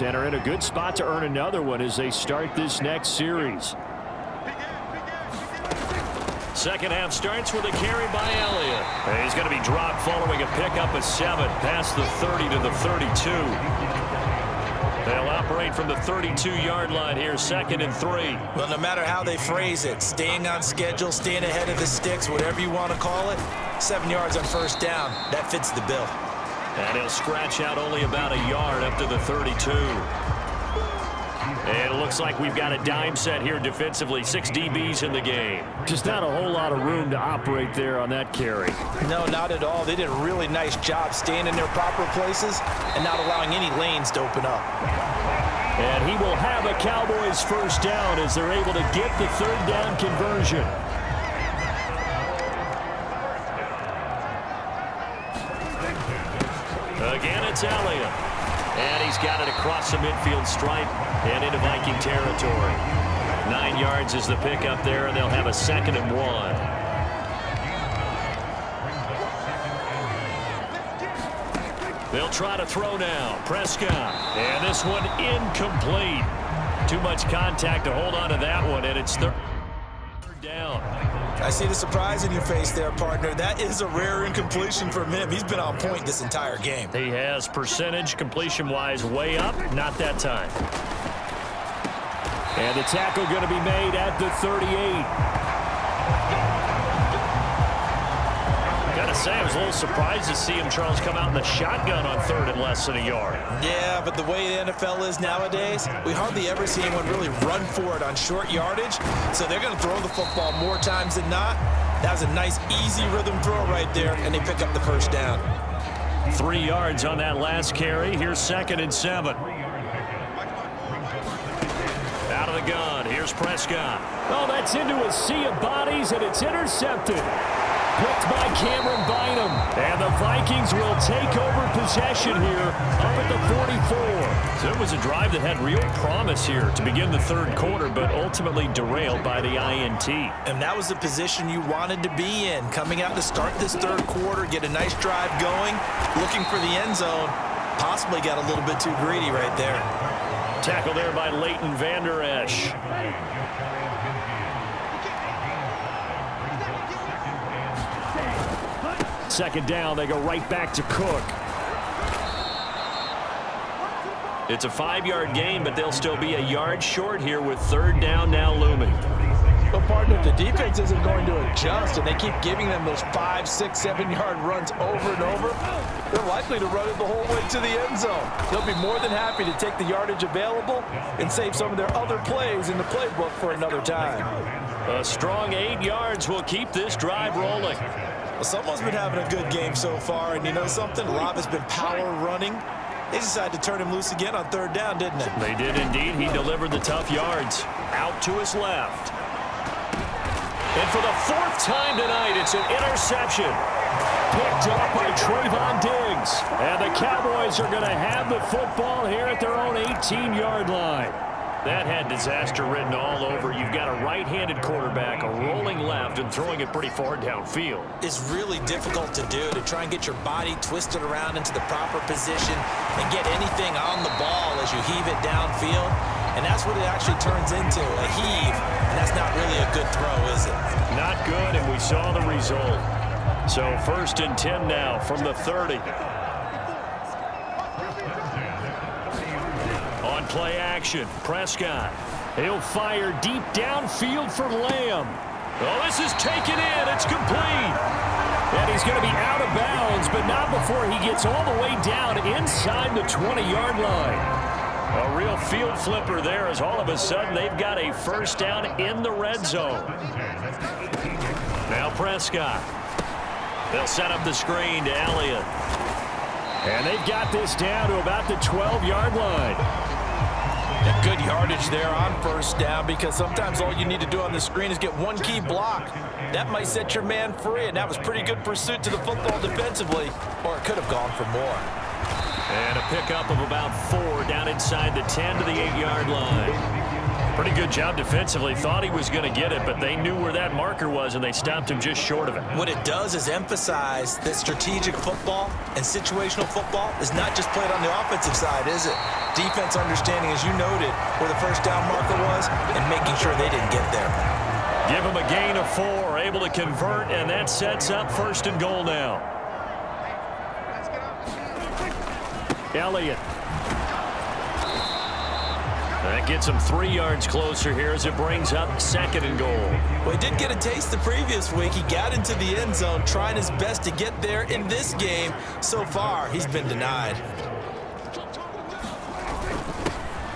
And are in a good spot to earn another one as they start this next series. Second half starts with a carry by Elliott. And he's going to be dropped following a pickup of 7 past the 30 to the 32. They'll operate from the 32-yard line here, 2nd and 3. Well, no matter how they phrase it, staying on schedule, staying ahead of the sticks, whatever you want to call it, 7 yards on first down, that fits the bill. And he'll scratch out only about a yard up to the 32. And it looks like we've got a dime set here defensively. 6 DBs in the game. Just not a whole lot of room to operate there on that carry. No, not at all. They did a really nice job staying in their proper places and not allowing any lanes to open up. And he will have a Cowboys first down as they're able to get the 3rd down conversion. Again, it's Elliott. And he's got it across the midfield stripe and into Viking territory. 9 yards is the pickup there, and they'll have a 2nd and 1. They'll try to throw now. Prescott. And this one incomplete. Too much contact to hold on to that one, and it's 3rd down. I see the surprise in your face there, partner. That is a rare incompletion from him. He's been on point this entire game. He has percentage completion-wise way up. Not that time. And the tackle going to be made at the 38. Gotta say, I was a little surprised to see him, Charles, come out in the shotgun on 3rd and less than a yard. Yeah, but the way the NFL is nowadays, we hardly ever see anyone really run for it on short yardage. So they're going to throw the football more times than not. That was a nice, easy rhythm throw right there, and they pick up the first down. 3 yards on that last carry. Here's 2nd and 7. Out of the gun. Here's Prescott. Oh, that's into a sea of bodies, and it's intercepted. Picked by Cameron Bynum. And the Vikings will take over possession here up at the 44. So it was a drive that had real promise here to begin the 3rd quarter, but ultimately derailed by the INT. And that was the position you wanted to be in. Coming out to start this 3rd quarter, get a nice drive going, looking for the end zone. Possibly got a little bit too greedy right there. Tackle there by Leighton Vander Esch. Second down, they go right back to Cook. It's a 5-yard gain, but they'll still be a yard short here with 3rd down now looming. But partner, if the defense isn't going to adjust and they keep giving them those 5, 6, 7-yard runs over and over, they're likely to run it the whole way to the end zone. They'll be more than happy to take the yardage available and save some of their other plays in the playbook for another time. A strong 8 yards will keep this drive rolling. Well, someone's been having a good game so far, and you know something? A lot has been power running. They decided to turn him loose again on 3rd down, didn't they? They did indeed. He delivered the tough yards. Out to his left. And for the 4th time tonight, it's an interception. Picked up by Trayvon Diggs. And the Cowboys are going to have the football here at their own 18-yard line. That had disaster written all over. You've got a right-handed quarterback, a rolling left, and throwing it pretty far downfield. It's really difficult to do, to try and get your body twisted around into the proper position and get anything on the ball as you heave it downfield. And that's what it actually turns into, a heave. And that's not really a good throw, is it? Not good, and we saw the result. So 1st and 10 now from the 30. On play action, Prescott. He'll fire deep downfield for Lamb. Oh, this is taken in. It's complete. And he's going to be out of bounds, but not before he gets all the way down inside the 20-yard line. A real field flipper there as all of a sudden they've got a first down in the red zone. Now Prescott. They'll set up the screen to Elliott. And they've got this down to about the 12-yard line. A good yardage there on first down, because sometimes all you need to do on the screen is get one key block. That might set your man free, and that was pretty good pursuit to the football defensively, or it could have gone for more. And a pickup of about 4 down inside the 10 to the 8-yard line. Pretty good job defensively. Thought he was going to get it, but they knew where that marker was, and they stopped him just short of it. What it does is emphasize that strategic football and situational football is not just played on the offensive side, is it? Defense understanding, as you noted, where the first down marker was and making sure they didn't get there. Give him a gain of 4, able to convert, and that sets up 1st and goal now. Elliott. That gets him 3 yards closer here as it brings up 2nd and goal. Well, he did get a taste the previous week. He got into the end zone trying his best to get there in this game. So far, he's been denied.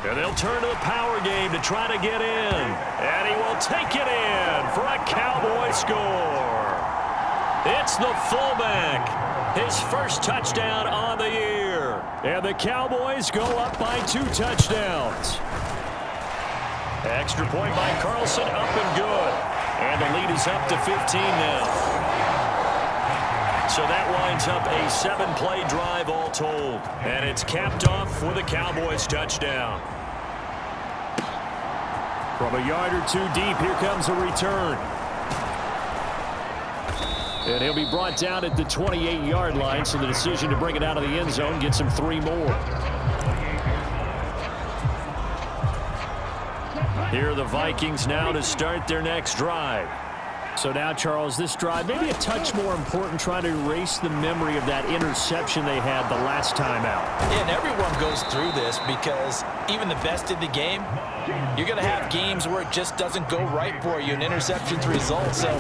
And they'll turn to the power game to try to get in. And he will take it in for a Cowboy score. It's the fullback. His first touchdown on the year. And the Cowboys go up by 2 touchdowns. Extra point by Carlson, up and good. And the lead is up to 15 now. So that winds up a 7-play drive all told. And it's capped off with a Cowboys touchdown. From a yard or 2 deep, here comes a return. And he'll be brought down at the 28-yard line, so the decision to bring it out of the end zone gets him 3 more. Here are the Vikings now to start their next drive. So now, Charles, this drive maybe a touch more important, trying to erase the memory of that interception they had the last time out. Yeah, and everyone goes through this because even the best in the game, you're going to have games where it just doesn't go right for you, and interceptions result. So,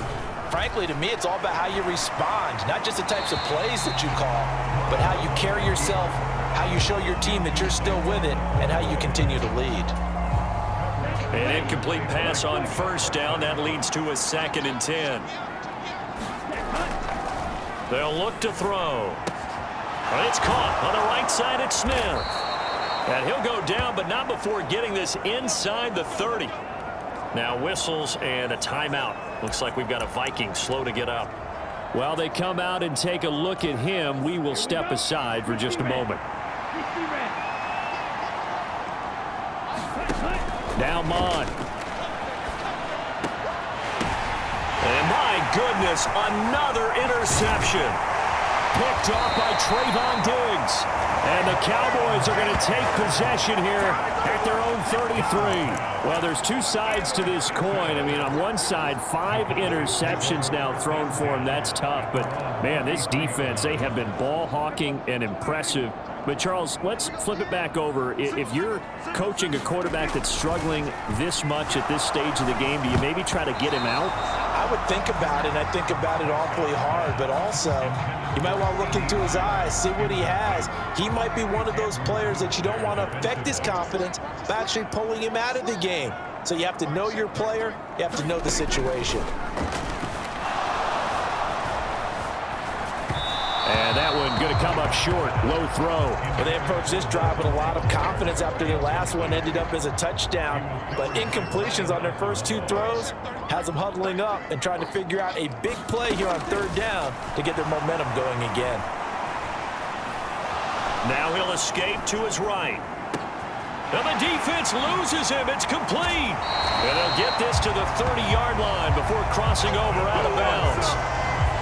frankly, to me, it's all about how you respond, not just the types of plays that you call, but how you carry yourself, how you show your team that you're still with it, and how you continue to lead. An incomplete pass on 1st down. That leads to a 2nd and 10. They'll look to throw. It's caught on the right side at Smith. And he'll go down, but not before getting this inside the 30. Now whistles and a timeout. Looks like we've got a Viking slow to get up. While they come out and take a look at him, we will step aside for just a moment. Now Mond. And my goodness, another interception. Picked off by Trayvon Diggs. And the Cowboys are going to take possession here at their own 33. Well, there's 2 sides to this coin. I mean, on one side, 5 interceptions now thrown for him. That's tough. But, man, this defense, they have been ball hawking and impressive. But, Charles, let's flip it back over. If you're coaching a quarterback that's struggling this much at this stage of the game, do you maybe try to get him out? I would think about it, and I think about it awfully hard, but also you might want to look into his eyes, see what he has. He might be one of those players that you don't want to affect his confidence by actually pulling him out of the game. So you have to know your player, you have to know the situation. And that one going to come up short. Low throw. Well, they approached this drive with a lot of confidence after their last one ended up as a touchdown. But incompletions on their first 2 throws has them huddling up and trying to figure out a big play here on 3rd down to get their momentum going again. Now he'll escape to his right. And the defense loses him. It's complete. And they'll get this to the 30-yard line before crossing over out of bounds.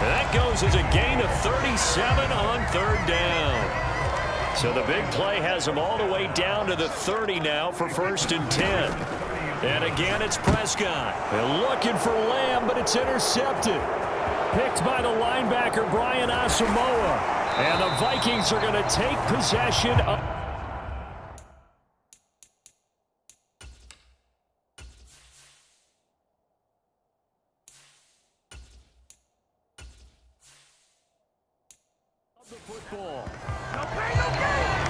And that goes as a gain of 37 on 3rd down. So the big play has them all the way down to the 30 now for 1st and 10. And again, it's Prescott. They're looking for Lamb, but it's intercepted. Picked by the linebacker, Brian Asamoah. And the Vikings are going to take possession of... the football.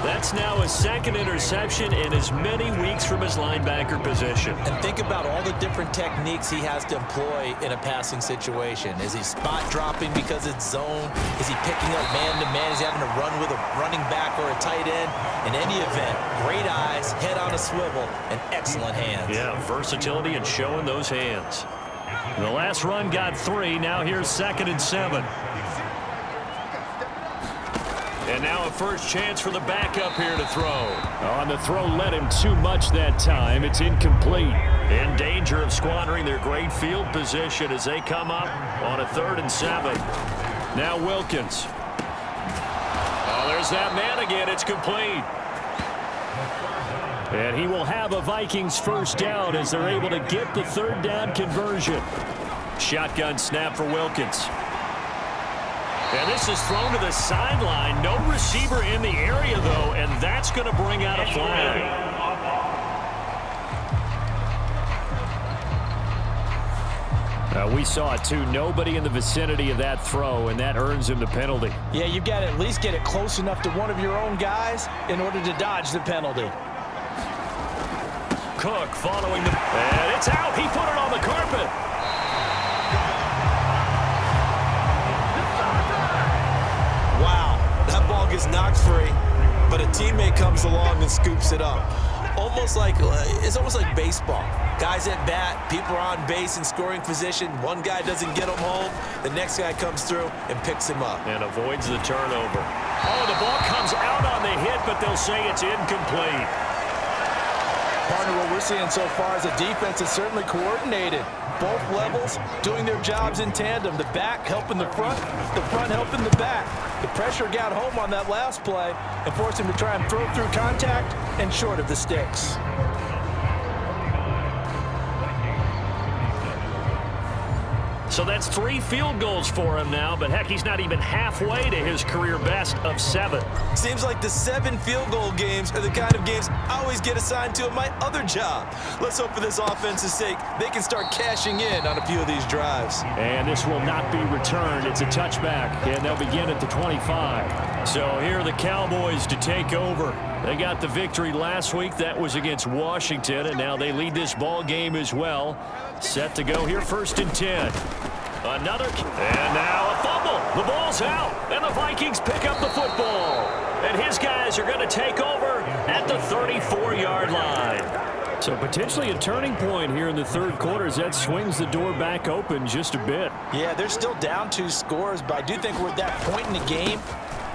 That's now a 2nd interception in as many weeks from his linebacker position. And think about all the different techniques he has to employ in a passing situation. Is he spot dropping because it's zone? Is he picking up man-to-man? Is he having to run with a running back or a tight end? In any event, great eyes, head on a swivel, and excellent hands. Yeah, versatility and showing those hands. The last run got 3. Now here's 2nd and 7. And now a first chance for the backup here to throw. On the throw led him too much that time. It's incomplete. In danger of squandering their great field position as they come up on a 3rd and 7. Now Wilkins. Oh, there's that man again. It's complete. And he will have a Vikings first down as they're able to get the 3rd down conversion. Shotgun snap for Wilkins. And this is thrown to the sideline. No receiver in the area, though, and that's going to bring out a flag. We saw it, too. Nobody in the vicinity of that throw, and that earns him the penalty. Yeah, you've got to at least get it close enough to one of your own guys in order to dodge the penalty. Cook following the... And it's out. He put it on the carpet. Wow, that ball gets knocked free, but a teammate comes along and scoops it up. It's almost like baseball. Guys at bat, people are on base in scoring position. One guy doesn't get him home. The next guy comes through and picks him up. And avoids the turnover. Oh, the ball comes out on the hit, but they'll say it's incomplete. Partner, what we're seeing so far is the defense is certainly coordinated. Both levels doing their jobs in tandem. The back helping the front helping the back. The pressure got home on that last play and forced him to try and throw through contact and short of the sticks. So that's 3 field goals for him now, but heck, he's not even halfway to his career best of 7. Seems like the 7 field goal games are the kind of games I always get assigned to in my other job. Let's hope for this offense's sake they can start cashing in on a few of these drives. And this will not be returned. It's a touchback, and they'll begin at the 25. So here are the Cowboys to take over. They got the victory last week. That was against Washington, and now they lead this ball game as well. Set to go here, 1st and 10. Another, and now a fumble. The ball's out, and the Vikings pick up the football. And his guys are going to take over at the 34-yard line. So potentially a turning point here in the 3rd quarter as that swings the door back open just a bit. Yeah, they're still down 2 scores, but I do think we're at that point in the game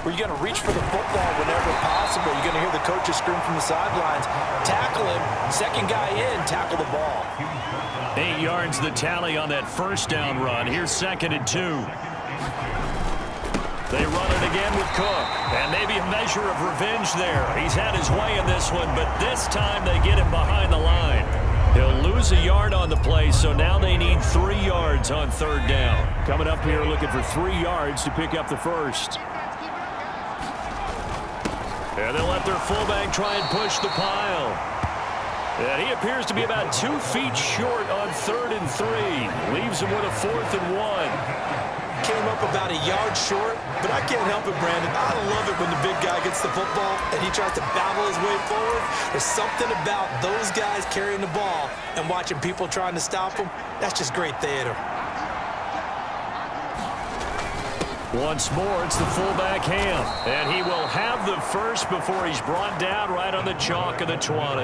where you're going to reach for the football whenever possible. You're going to hear the coaches scream from the sidelines. Tackle him. 2nd guy in, tackle the ball. 8 yards the tally on that 1st down run. Here's 2nd and 2. They run it again with Cook. And maybe a measure of revenge there. He's had his way in this one, but this time they get him behind the line. He'll lose a yard on the play, so now they need 3 yards on 3rd down. Coming up here looking for 3 yards to pick up the 1st. And they'll let their fullback try and push the pile. And he appears to be about 2 feet short on 3rd and 3. Leaves him with a 4th and 1. Came up about a yard short, but I can't help it, Brandon. I love it when the big guy gets the football and he tries to battle his way forward. There's something about those guys carrying the ball and watching people trying to stop them. That's just great theater. Once more, it's the fullback Ham. And he will have the first before he's brought down right on the chalk of the 20.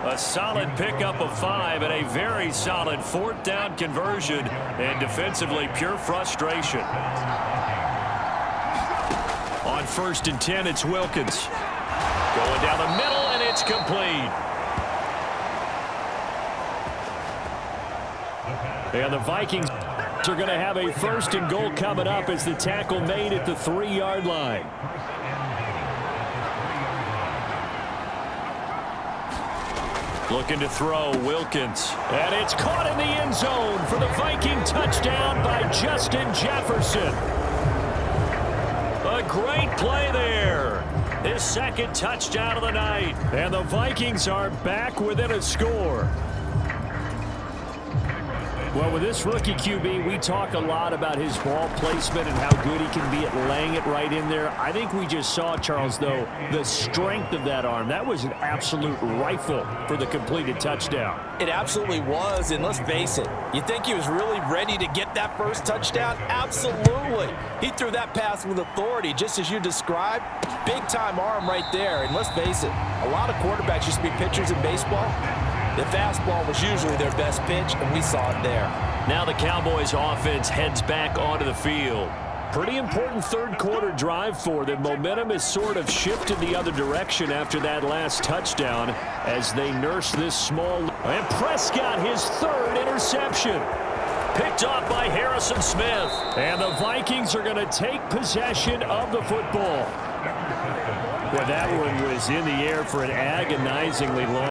A solid pickup of 5 and a very solid 4th down conversion. And defensively, pure frustration. On 1st and 10, it's Wilkins. Going down the middle, and it's complete. And the Vikings are going to have a 1st and goal coming up as the tackle made at the 3-yard line. Looking to throw, Wilkins. And it's caught in the end zone for the Viking touchdown by Justin Jefferson. A great play there. His 2nd touchdown of the night. And the Vikings are back within a score. Well, with this rookie QB, we talk a lot about his ball placement and how good he can be at laying it right in there. I think we just saw, Charles, though, the strength of that arm. That was an absolute rifle for the completed touchdown. It absolutely was, and let's face it, you think he was really ready to get that 1st touchdown? Absolutely. He threw that pass with authority, just as you described. Big-time arm right there, and let's face it, a lot of quarterbacks used to be pitchers in baseball. The fastball was usually their best pitch, and we saw it there. Now the Cowboys offense heads back onto the field. Pretty important third quarter drive for them. Momentum has sort of shifted the other direction after that last touchdown as they nurse this small. And Prescott, his third interception. Picked off by Harrison Smith. And the Vikings are going to take possession of the football. Well, that one was in the air for an agonizingly long